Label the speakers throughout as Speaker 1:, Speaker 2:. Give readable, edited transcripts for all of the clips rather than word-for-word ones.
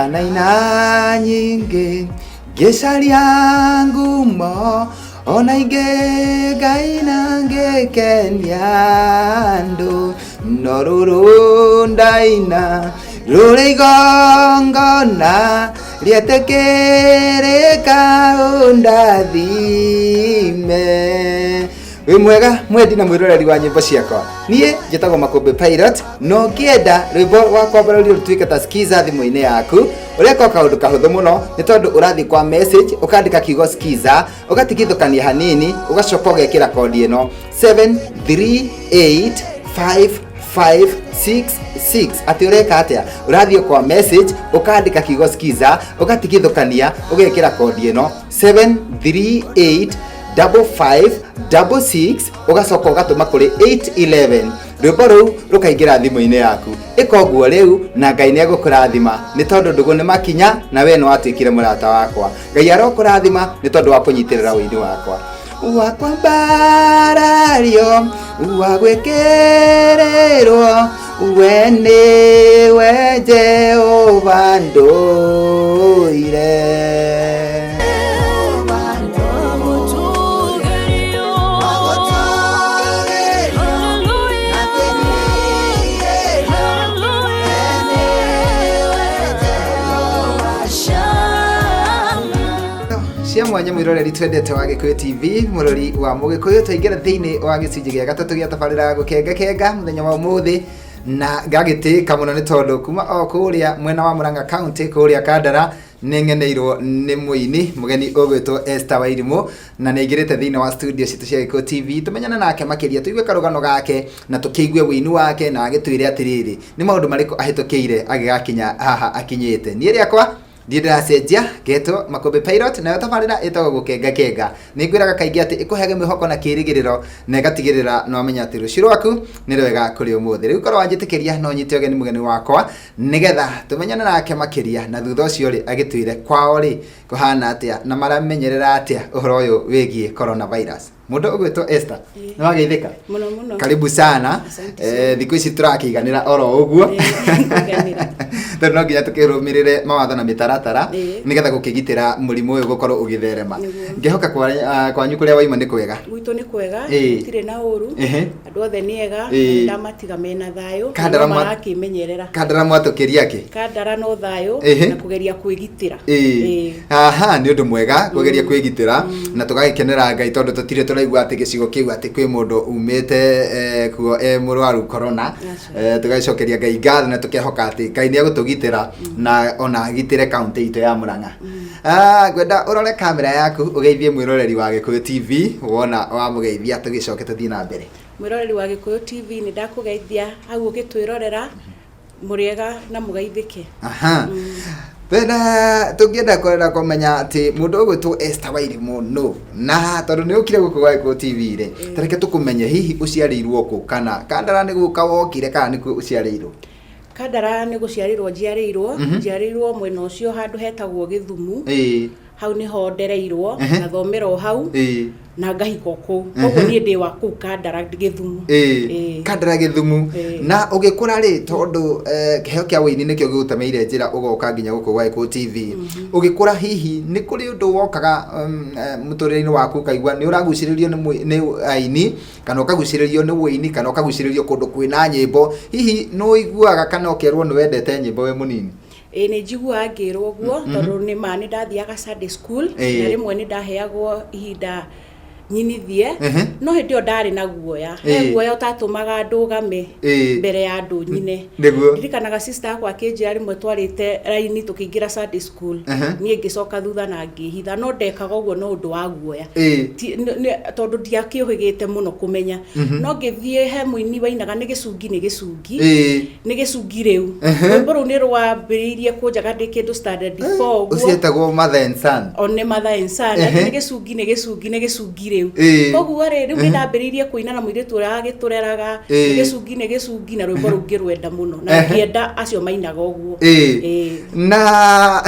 Speaker 1: ndanaina nyingi ngicaria ngumo ona ingi ngaina ngikenia andu no ruru ndaina ruri igongona rietekirika undathime. Wi mwega mwendi na mwiroreri wa nyimbo ciakwa, nie njitagwo Makũmbĩ Pilot no ngienda rwimbo rwakwa rũrĩa rũtuĩke ta skiza thimũ-inĩ yaku ũrĩa ko kaũndũ kahũthũ mũno nĩ tondũ ũrathiĩ kwa message ũkandĩka kiugo skiza ũgatigithũkania hanini ũgacoka ũgekĩra kodi ĩno 738556 ati ureka atia urathio kwa message ukandika kiugo skiza ugatigithukania ugekira kodi ino 738556 ugacoka ugatuma kuri 811 rwimbo rũu rukaingira thimu-ini yaku ikoguo riu na Ngai ni agukurathima ni tondu ndugu ni makinya na we no watuikire murata wakwa. Ngai arokurathima ni tondu wa kunyitirira wini wakwa wakwambarario wagwekererwo we niwe Jehova ndũire. cia mwanya mwiroreri twendete wa Gikuyu TV murori wa Mugikuyu twaingira thiini wa gicunji gia gatatu gia tabarira gukenga muthenya wa umuthi na gagitika muno ni tondu kuma o kuria mwena wa Murang'a County kuria Kandara ningeneirwo ni muini mugeni ugwitwo Esther Wairimu na ningirite thiini wa studio citu cia Gikuyu TV tumenyana nake makiria tuigue karugano gake na tukiigue wini wake na agitwire atiriri ni maundu mariko ahitukire agigakinya haha akinyite ni riakwa ndiracenjia getwo Makũmbĩ Pilot na tabarira itagwo gukenga ningwiraga kaingi ati ikuhege mwihoko na kirigiriro na igatigirira no amenya ati rucio rwaku ni rwega kuri umuthi riu korwo wanjitikiria no nyite ogeni mugeni wakwa nigetha tumenyane nake makiria na thutha ucio ri agitwire kwao ri kuhana atia na maramenyerera atia uhoro uyu wigie coronavirus. Mundu ugwitwo Esther ni wageithika
Speaker 2: muno
Speaker 1: karibu sana thiku ici turakiganira oro uguo tondu no nginya tukirumirire mawatho na mitaratara nigetha gukigitira murimu uyu gukorwo ugitherema. Ngihoka kwanyu kuria waima ni kwega
Speaker 2: gwitu ni kwega tire na uru andu othe ni ega ndamatiga mena thayo na marakimenyerera. Kandara
Speaker 1: mwatukiria ki
Speaker 2: Kandara no thayo na kugeria kwigitira
Speaker 1: aha ni undu mwega kugeria kwigitira na tugagikenera Ngai tondu tutire turaigua ati gicigo kiu ati kwi mundu umite kuo murwaru corona tugacokeria Ngai ngatho na tukihoka ati Ngai ni agutugitira na ona gitire county ito ya Murang'a. Gwenda urore kamera yaku ugeithie mwiroreri wa Gikuyu TV wona wa mugeithia tugicoke tuthii na mbere.
Speaker 2: Mwiroreri wa Gikuyu TV ni ndakugeithia hau ugitwirorera muriega na mugeithike.
Speaker 1: Aha Bena tugienda kwenda kumenya ati mundu ugwitwo Esther Wairimu no na tondu ni ukire guku gwa Gikuyu TV ri tareke tukumenye hihi uciarirwo ku kana Kandara ni guka wokire kana ni ku uciarirwo.
Speaker 2: Kandara ni guciarirwo njiarirwo mwena ucio handu hetagwo Githumu hau ni ho ndereirwo na thomero hau na ngahiko ku koguo ni ndi wa ku Kandara Githumu
Speaker 1: Kandara Githumu na ugikura ri tondu kiheo kia wini nikio gigutemeire njira ugoka nginya guku gwa Gikuyu TV ugikura hihi ni kuri undu wokaga muturire-ini waku kaigua ni uraguciririo ni aini kana ukaguciririo ni wini kana ukaguciririo kundu kwina nyimbo hihi no iguaga kana ukerwo ni wendete nyimbo we munini?
Speaker 2: Ni njiguaga ngirwo guo tondu ni mani ndathiaga Sunday school na rimwe ni ndaheagwo ihinda nyinithie no hindi o ndari na guoya guoya utatumaga ndugame mbere ya andu nyine ndirikanaga sister yakwa akinjira rimwe twarite raini tukiingira Sunday school nie ngicoka thutha na ngihitha no ndekaga uguo no undu wa guoya tondu ndiakihigite muno kumenya no ngithie he muini wainaga ni gicungi riu rwimbo ru ni rwambiriirie kunjaga ndi kindu standard 4 uguo
Speaker 1: ucietagwo Mother and Son
Speaker 2: one Mother and Son ni gicungi riu koguo riu ni ndambiriirie kuina na muiritu uria agitureraga gicungi na rwimbo rungi rwenda muno na ngienda acio mainaga uguo
Speaker 1: na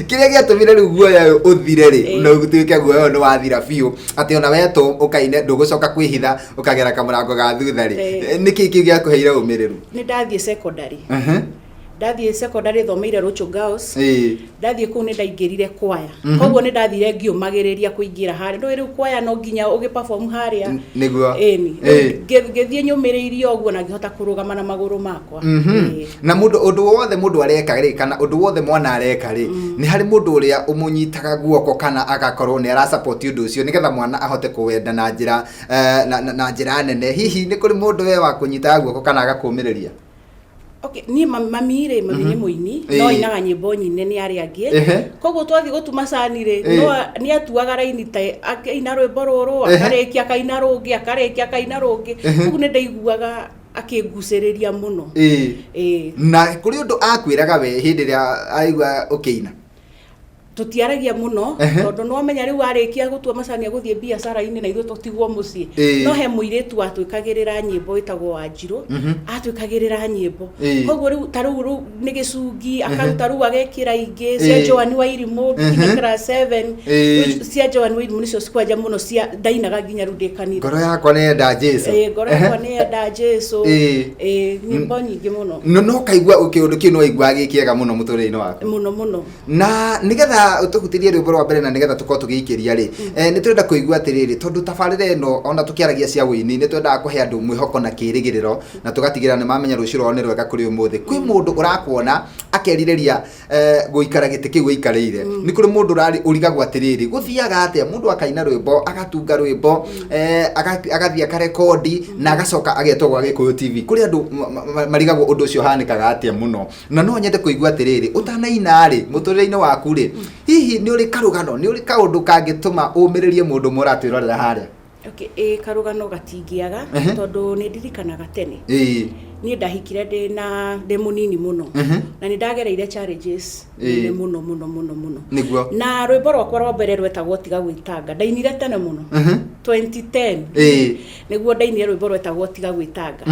Speaker 1: kiria giatumire riu guoya uthire ri na gutuike guoya ni wathira biu ati ona wetu ukaine ndugucoka kwihitha ukagera kamurango ga thutha ri niki kiu giakuheire umiriru
Speaker 2: ni ndathie secondary ndathie secondary thomeire Rocho Girls ndathie ku ni ndaingirire kwaya koguo ni ndathire ngiumagiriria kuingira hari ndo riu kwaya no nginya ugi perform haria
Speaker 1: niguo
Speaker 2: ngithie nyumiriirie oguo na ngihota kurugama na maguru makwa
Speaker 1: na undu wothe mundu areka ri kana undu wothe mwana areka ri ni hari mundu uria umunyitaga guoko kana agakorwo ni ara support undu ucio nigetha mwana ahote kuwenda na njira na njira nene hihi ni kuri mundu we wa kunyitaga guoko kana agakumiriria
Speaker 2: ni mamire ni muini no inaga nyimbo nyine ni ari angi koguo twathi gutuma cani ri no ni atuaga raini ta akaina rwimbo ruru akarekia akaina rungi akarekia akaina rungi koguo ni ndaiguaga akingusiriria muno
Speaker 1: na kuri undu akwiraga we hindi ria aigua ukiina
Speaker 2: tutiaragia muno tondu no menya riu arikia gutua macani guthie biacara-ini na ithu tutigwo mucii no he muiritu watwikagirira nyimbo itagwo Wanjiru atwikagirira nyimbo koguo riu taru ni gicungi akaruta riu agekira ingi cia Joan Wairimu nginya class 7 cia Joan Wairimu nicio cikwaja muno cia ndainaga nginya riu ndikanira
Speaker 1: ngoro yakwa ni enda Jesu
Speaker 2: ngoro yakwa ni enda Jesu nyimbo nyingi muno
Speaker 1: no kaigua undu kiu no igua gikiega muno muturire-ini waku
Speaker 2: muno
Speaker 1: na nigetha utuhutirie rwimbo rwa mbere na nigetha tukorwo tugiikiria ri ni turenda kuigua atiriri tondu tabarire ino ona tukiaragia cia wini ni twendaga kuhe andu mwihoko na kirigiriro na tugatigira ni mamenya rucio rwao ni rwega kuri umuthi kwi mundu urakuona akeririria guikara giti kiu ikarire ni kuri mundu urigagwo atiriri guthiaga atia mundu akaina rwimbo agatunga rwimbo agathia karekodi na agacoka agetwo gwa Gikuyu TV kuri andu marigagwo undu ucio hanikaga atia muno na no nyende kuigua atiriri utanaina ri muturire-ini waku ri hihi ni uri karugano ni uri kaundu kangituma umiririe mundu muratwirorera haria
Speaker 2: karugano gatingiaga tondu ni ndirikanaga tene ni ndahikire ndi munini muno na ni ndagereire challenges ni muno
Speaker 1: niguo
Speaker 2: na rwimbo rwakwa rwa mbere rwetagwo tiga gwitanga ndainire tene muno 2010 niguo ndainire rwimbo rwetagwo tiga gwitanga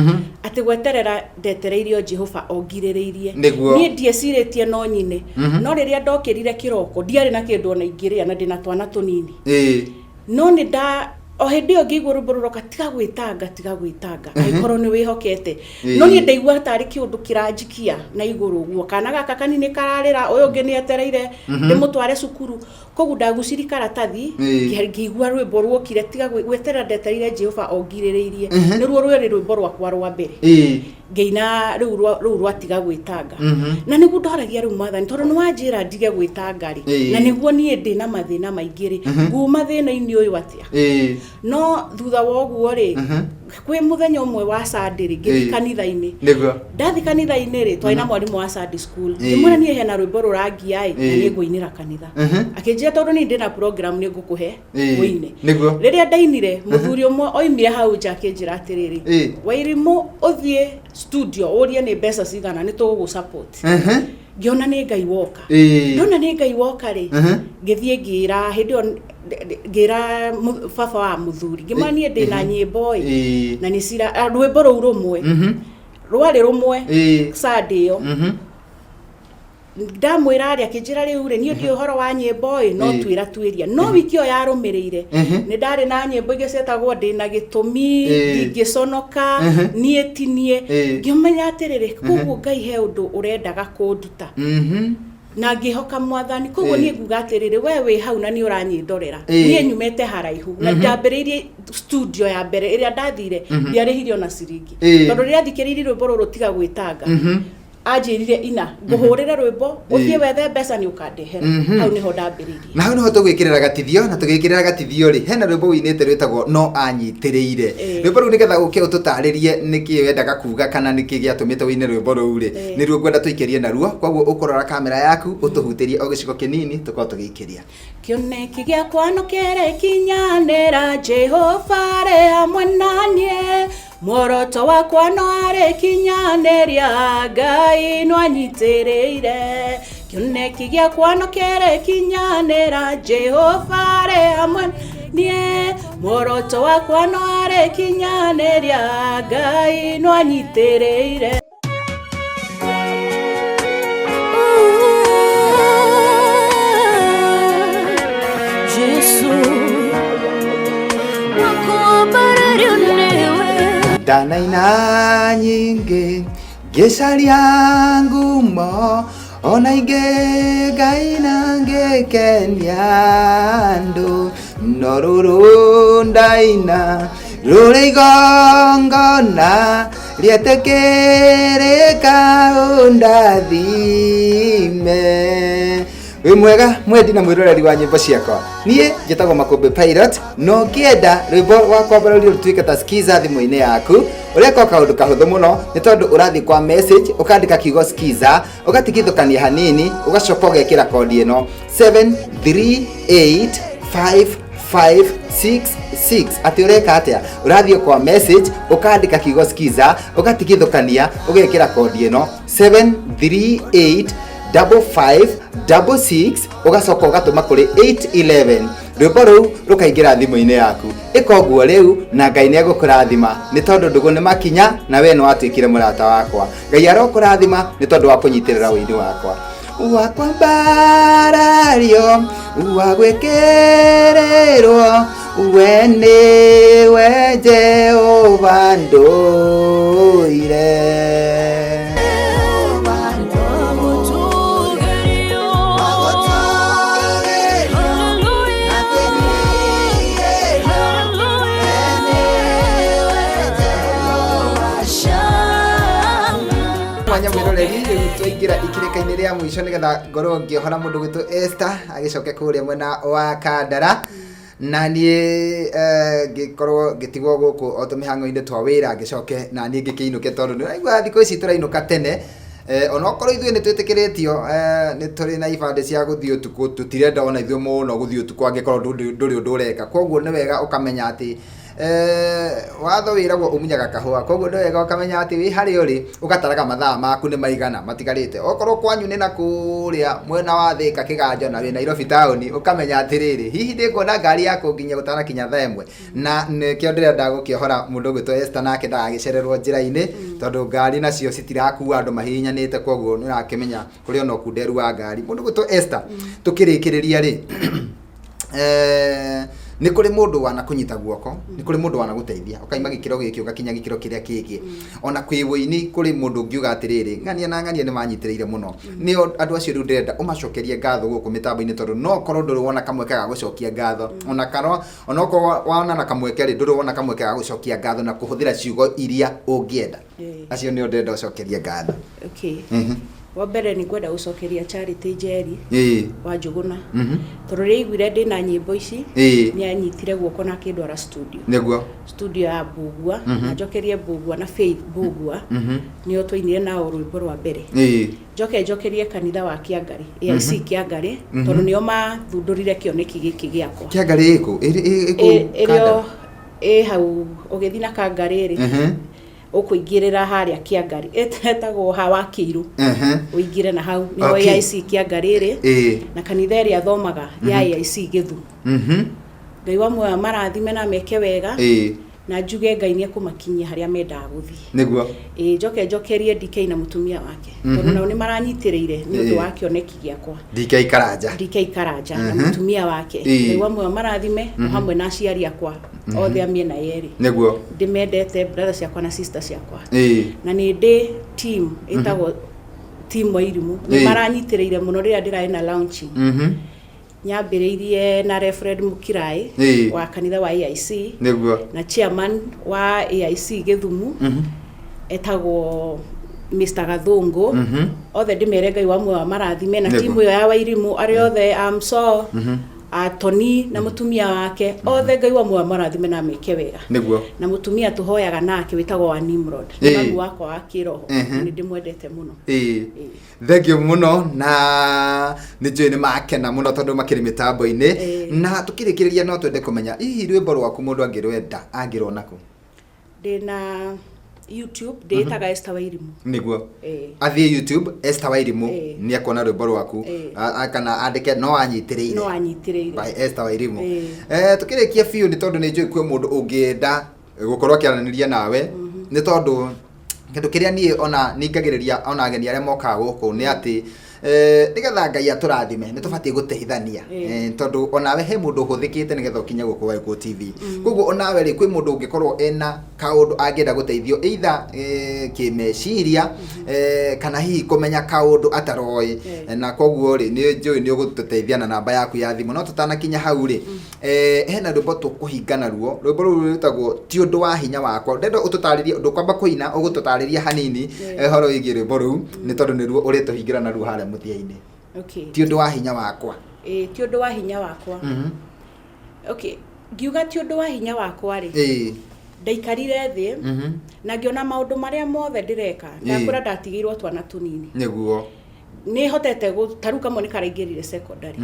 Speaker 2: ati gweterera ndetereirio Jehova ongiriririe ni ndieciritie no nyine no riria ndokirire kiroko ndiari na kindu ona ingiria na ndina twana tunini no ni o hindi yo ngigwo rwimbo ruroka tiga gwitanga aikorwo ni wihokete no ni ndaigua tari kiundu kiranjikia na iguru guo kana gaka kanini kararira uyu ngi ni etereire ndimutware cukuru koguo ndaguciri karatathi ngigua rwimbo rwokire tiga gweterera ndetereire Jehova ongiriririe ni ruo rwimbo rwakwa rwa mbere ngeina riu rwatiga gwitanga na niguo ndoragia riu mwathani tondu ni wanjira ndige gwitanga ri na niguo nie ndi na mathina maingi ri nguma thina-ini uyu atia no thutha wa uguo ri kwi muthenya umwe wa Sunday ri ngithi kanitha-ini ndathi kanitha-ini ri twaina mwarimu wa Sunday school ndimwira nie hena rwimbo rurangia na ni nguinira kanitha akinjira tondu ni ndi na program ni ngukuhe nguine riria ndainire muthuri umwe oimire hau nja akinjira atiriri Wairimu uthie studio urie ni mbeca cigana ni tugu support ngiona ni Ngai woka ndona ni Ngai woka ri ngithie ngira hindi ngira baba wa muthuri ngimani ndi na nyimbo na ni cira rwimbo ru rumwe rwari rumwe Sunday yo ndamwira ari akinjira riu ri ni ndi uhoro wa nyimbo no twira twiria no wiki yo yarumirire ni ndari na nyimbo igicetagwo ndi na gitumi ngiconoka ni etinie ngimenya atiriri koguo Ngai he undu urendaga kunduta na ngihoka mwathani koguo ni nguga atiriri we wi hau na ni uranyindorera ni nyumete haraihu na ndambiririe studio ya mbere iria ndathire ndiarihirio na ciringi tondu riria thikiririe rwimbo ruru tiga gwitanga ajirire ina nguhurira rwimbo uthie wethe mbeca ni ukandehera hau niho ndambiririe
Speaker 1: na hau niho tugwikirira gatithio na tugikirira gatithio ri hena rwimbo winite rwitagwo no anyitiriire rwimbo ru nigetha uke ututaririe niki wendaga kuga kana niki giatumite wine rwimbo ru ri ni ruo ngwenda tuikirie naruo koguo ukorora kamera yaku utuhutirie o giciko kinini tukorwo tugiikiria
Speaker 2: kioneki giakwa no kere kinyanira Jehova re hamwe nanie mworoto wakwa no are kinyaneria Ngai no anyitiriire kioneki giakwa no kere kinyanira Jehova re hamwe nie mworoto wakwa no are kinyaneria Ngai no anyitiriire
Speaker 1: Ndanaina nyingi Ngecaria ngumo ona ingĩ Ngai na ngĩkenia andũ no rũrũ ndaina rũrĩ igongona rĩetĩkĩrĩka ũndathime. Wĩ mwega mwendi na mwĩroreri wa nyĩmbo ciakwa, niĩ njĩtagwo Makũmbĩ Pilot, no ngĩenda rwĩmbo rwakwa rũrĩa rũtuĩke ta skiza thimũ-inĩ yaku, ũreka kaũndũ kahũthũ mũno nĩ tondũ ũrathiĩ kwa message ũkandĩka kiugo skiza, ũgatigithũkania hanini, ũgacoka ũgekĩra kodi ĩno 7385566. Ati ũreka atĩa? Ũrathiĩ kwa message ũkandĩka kiugo skiza, ũgatigithũkania, ũgekĩra kodi ĩno 7385566, ũgacoka ũgatũma kũrĩ 811. Rwĩmbo rũu rũkaingĩra thimũ-inĩ yaku. Ĩka ũguo rĩu na Ngai nĩegũkũrathima nĩ tondũ ndũgũ nĩ makinya na we nĩ watuĩkire mũrata wakwa. Ngai arokũrathima nĩ tondũ wa kũnyitĩrĩra wĩini wakwa. Wakwa mbarario wa gwĩkĩrĩrwo we nĩwe Jehova ndũire. Mwĩroreri rĩu twaingĩra ikĩrĩka-inĩ rĩa mũico nĩgetha ngorwo ngĩohora mũndũ gwitũ Esther agĩcoke kũrĩa mwena wa Kandara, na niĩ ngĩkorwo ngĩtigwo gũkũ o tũmĩhang'o-inĩ twa wĩra ngĩcoke na niĩ ngĩkĩinũke tondũ nĩũraigua thikũ ici tũrainũka tene. Onokorwo ithuĩ nĩ twĩtĩkĩrĩtio nĩ tũrĩ na ibandĩ cia gũthiĩ ũtukũ, tũtirenda ona ithuĩ mũno gũthiĩ ũtukũ angĩkorwo ndũrĩ ũndũ ũreka, koguo nĩ wega ũkamenya atĩ watho wĩragwo ũmunyaga kahũa, koguo nĩ wega ũkamenya atĩ wĩ harĩa ũrĩ ũgataraga mathaa maku nĩ maigana matigarĩte. Okorwo kwanyu nĩ na kũrĩa mwena wa Thĩka Kĩganjo na wĩ Nairobi taũni, ũkamenya atĩrĩrĩ hihi ndĩkuona ngari yakũ nginya gũtanakinya thaa ĩmwe, na nĩkĩo ndĩrenda gũkĩohora mũndũ gwĩtwo Esther nake ndagagĩcererwo njĩra-inĩ tondũ ngari nacio citirakua andũ mahihinyanĩte, koguo nĩ ũrakĩmenya kũrĩ ona ũkunderu wa ngari. Mũndũ gwĩtwo Esther tũkĩrĩkĩrĩria rĩ nĩ kũrĩ mũndũ wana kũnyita guoko, nĩ kũrĩ mũndũ wana gũteithia ũkaima gĩkĩro gĩkĩ ũgakinya gĩkĩro kĩrĩa kĩngĩ. Ona kwĩ wĩini kũrĩ mũndũ ũngiuga atĩrĩrĩ ng'ania na ng'ania nĩ manyitĩrĩire mũno, nĩo andũ acio rĩu ndĩrenda ũmacokerie ngatho gũkũ mĩtambo-inĩ tondũ no korwo ndũrĩ wona kamweke ga gũcokia ngatho, onokorwo wana na kamweke rĩ ndũrĩ wona kamweke ga gũcokia ngatho na kũhũthĩra ciugo iria ũngĩenda. Acio nĩo ndĩrenda ũcokerie ngatho.
Speaker 2: Okay. Wa mbere nĩ ngwenda gũcokeria Charity Njeri wa Njũgũna tondũ rĩrĩa aiguire ndĩna nyĩmbo ici nĩ anyitire guoko na akĩndwara studio. Nĩguo studio ya Mbugua na njokerie Mbugua na Faith Mbugua nĩo twainire nao rwĩmbo rwa mbere. Njokerie kanitha wa Kĩangari AIC Kĩangari tondũ nĩo mathundũrire kĩoneki gĩkĩ gĩakwa. Kĩangari ĩkũ ĩrĩo hau ũgĩthiĩ na Kangari rĩ ũkũingĩrĩra harĩa Kĩangari etagwo Hawa Kĩirũ ũingĩre na hau nĩho AIC Kĩangari rĩ na kanitha ĩrĩa athomaga ya AIC Gĩthu. Ngai wa muoyo marathime na meke wega na njuge Ngai nĩ ekũmakinyia harĩa mendaga gũthiĩ. Nĩguo njokerie DK na mũtumia wake tondũ nao nĩ maranyitĩrĩire nĩ ũndũ wa kĩoneki gĩakwa. DK Karanja na mũtumia wake Ngai wa muoyo marathime hamwe na aciari akwa othe a mĩena yerĩ. Nĩguo ndĩmendete brother ciakwa na sister ciakwa na nĩ ndĩ team ĩtagwo team Wairimu nĩ maranyitĩrĩire mũno rĩrĩa ndĩrarĩ na launching. Nyambĩrĩirie na Reverend Mukirai wa kanitha wa AIC na chairman wa AIC Gĩthumu etagwo Mr. Gathungu. Othe ndĩmere Ngai wa muoyo marathime na timu ya Wairimu arĩ othe amso Tony na mũtumia wake othe Ngai wa muoyo marathime na meke wega. Na mũtumia tuhoyaga nake wĩtagwo wa Nimrod nĩ mami wakwa wa kĩroho nĩ ndĩmwendete mũno. Thengio mũno na nĩ njũĩ nĩ makena mũno tondũ makĩrĩ mĩtambo-inĩ na tũkĩrĩkĩrĩria no twende kũmenya hihi rwĩmbo rwaku mũndũ angĩrwenda angĩrona kũ? Ndĩna YouTube ndĩtaga Esther Wairimu. Nĩguo athiĩ YouTube Esther Wairimu nĩ akuona rwĩmbo rwaku kana andĩke no anyitĩrĩire by Esther Wairimu. Tũkĩrĩkia biũ nĩ tondũ nĩ njũĩ kwĩ mũndũ ũngĩenda gũkorwo akĩaranĩria nawe nĩ tondũ kĩndũ kĩrĩa niĩ ona ningagĩrĩria ona ageni arĩa mokaga gũkũ nĩ atĩ
Speaker 1: nigetha Ngai aturathime nitubatie guteithania tondu onawe he mundu huthikite nigetha ukinya guku Waigũ TV koguo onawe ri kwi mundu ungikorwo ena kaundu angienda guteithio either kimeciria kana hihi kumenya kaundu ataroi na koguo ri ni njui ni ugututeithia na namba yaku ya thimu no tutanakinya hau ri hena rwimbo tukuhingana ruo rwimbo ru rutagwo ti undu wa hinya wakwa ndendo ututaririe undu kwamba kuina ugututariria hanini horo igi rwimbo ru ni tondu ni ruo urituhingira na ru haria muthia-ini ti undu wa hinya wakwa
Speaker 2: ti undu wa hinya wakwa ngiuga ti undu wa hinya wakwa ri ndaikarire thi na ngiona maundu maria mothe ndireka ndakura ndatigirwo twana tunini
Speaker 1: niguo
Speaker 2: ni hotete gutaruka mo ni karaingirire secondary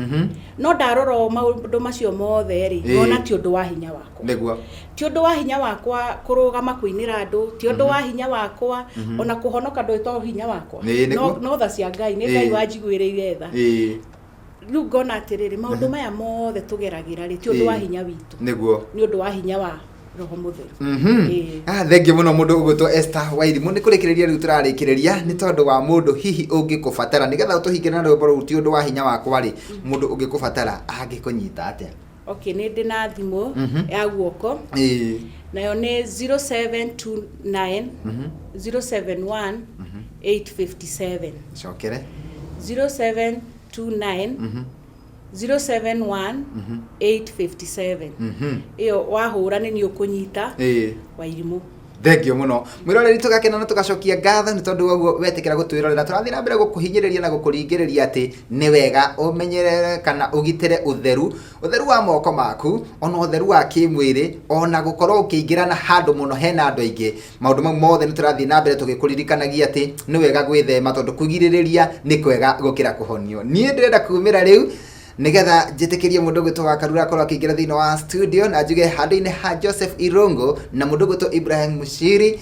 Speaker 2: no ndarora maundu macio mothe ri ngona ti undu wa hinya wakwa
Speaker 1: niguo
Speaker 2: ti undu wa hinya wakwa kurugama kuinira andu ti undu wa hinya wakwa ona kuhonoka ndu hinya wakwa no tha cia Ngai ni Ngai wanjiguireire tha riu ngona atiriri maundu maya mothe tugeragira ri ti undu wa hinya witu
Speaker 1: niguo
Speaker 2: ni undu wa hinya wa roho mutheru
Speaker 1: thengi muno mundu ugutwo Esther Wairimu ni kurikiriria riu turarikiriria ni tondu wa mundu hihi ungikubatara nigetha utuhingire na rwimbo ru ti undu wa hinya wakwa ri mundu ungikubatara angikunyita atia
Speaker 2: ni ndina thimu ya guoko nayo ni 0729 071 857
Speaker 1: cokere
Speaker 2: 0729 071 857 iyo wahura ni ukunyita Wairimu
Speaker 1: thengio muno mwiroreri tugakena na tugacokia ngatho ni tondu waguo wetikira gutwirorera turathi na mbere gukuhinyiriria na gukuringiriria ati ni wega umenyerere kana ugitire utheru wa moko maku ona utheru wa kimwiri ona gukorwo ukiingirana handu muno hena andu aingi maundu mau mothe ni turathi na mbere tugikuririkanagia ati ni wega gwithema tondu kugiririria ni kwega gukira kuhonio nie ndirenda kumira riu nigetha njitikirie mundu gwitwo wa Karura akorwo akiingira thiini wa studio na njuge handu-ini ha Joseph Irongo na mundu gwitwo Ibrahim Mushiri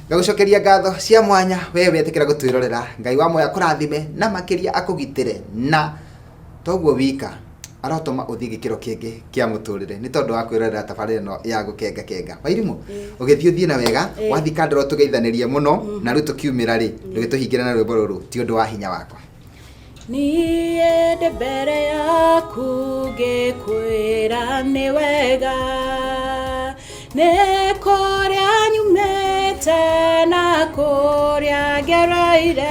Speaker 1: ngagucokeria ngatho cia mwanya we wetikira gutwirorera Ngai wa moya kurathime na makiria akugitire na toguo wika arotoma uthii gikiro kingi kia muturire ni tondu wa kwirorera tabarira no ya gukenga Wairimu ugithii na wega wathika ndoro tugeithanirie muno na riu tukiumira ri ndugituhingira na rwimbo ruru ti undu wa hinya wakwa
Speaker 2: niende mbere yaku ngikwira ni wega ni kuria nyumite na kuria ngereire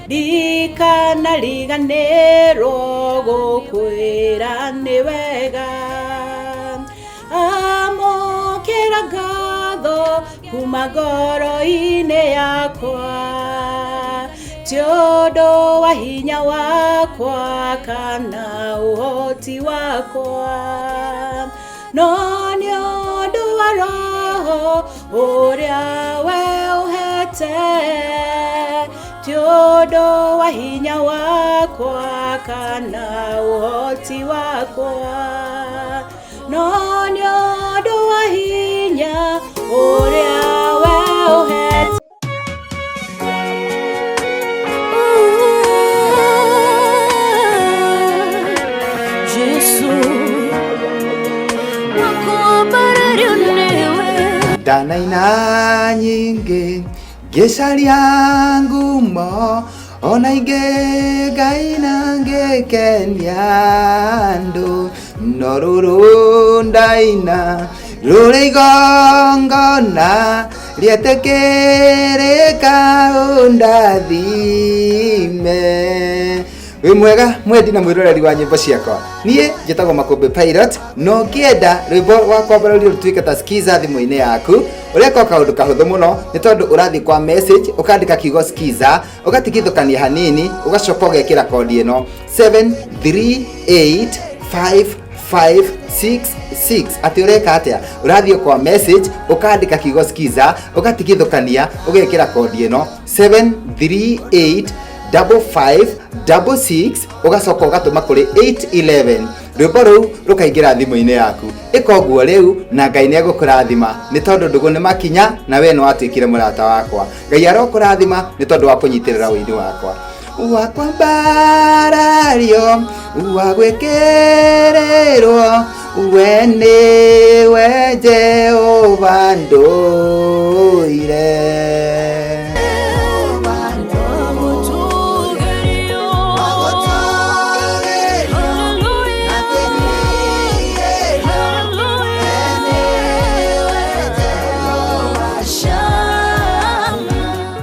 Speaker 2: ndikanariganirwo gukwira ni wega amukira ngatho kuma ngoro-ini yakwa ti undu wa hinya wakwa kana uhoti wakwa no ni undu wa roho uria we uhete ti undu wa hinya wakwa kana uhoti wakwa no ni undu wa hinya uria we uhete
Speaker 1: ndanaina nyingi ngicaria ngumo ona ingi ngaina ngikenia andu no ruru ndaina ruri igongona rietikirika undathime wi mwega mwendi na mwiroreri wa nyimbo ciakwa nie njitagwo Makũmbĩ Pilot no ngienda rwimbo rwa kwambara rutuike ta skiza thimu-ini yaku uria ko kaundu kahuthu muno ni tondu urathi kwa message ukandika kiugo skiza ugatigithukania hanini ugacoka ugekira kodi ino 738556 ati ureka atia urathio kwa message ukandika kiugo skiza ugatigithukania ugekira kodi ino 7385566 ugacoka ugatuma kuri 811 rwimbo ruu rukaingira thimu-ini yaku ikoguo riu na Ngai ni agukurathima ni tondu ndugu ni makinya na we no atwikire murata wakwa Ngai arokurathima ni tondu wa kunyitirira wini wakwa mbarario gwĩkĩrĩrwo we nĩwe Jehova ndũire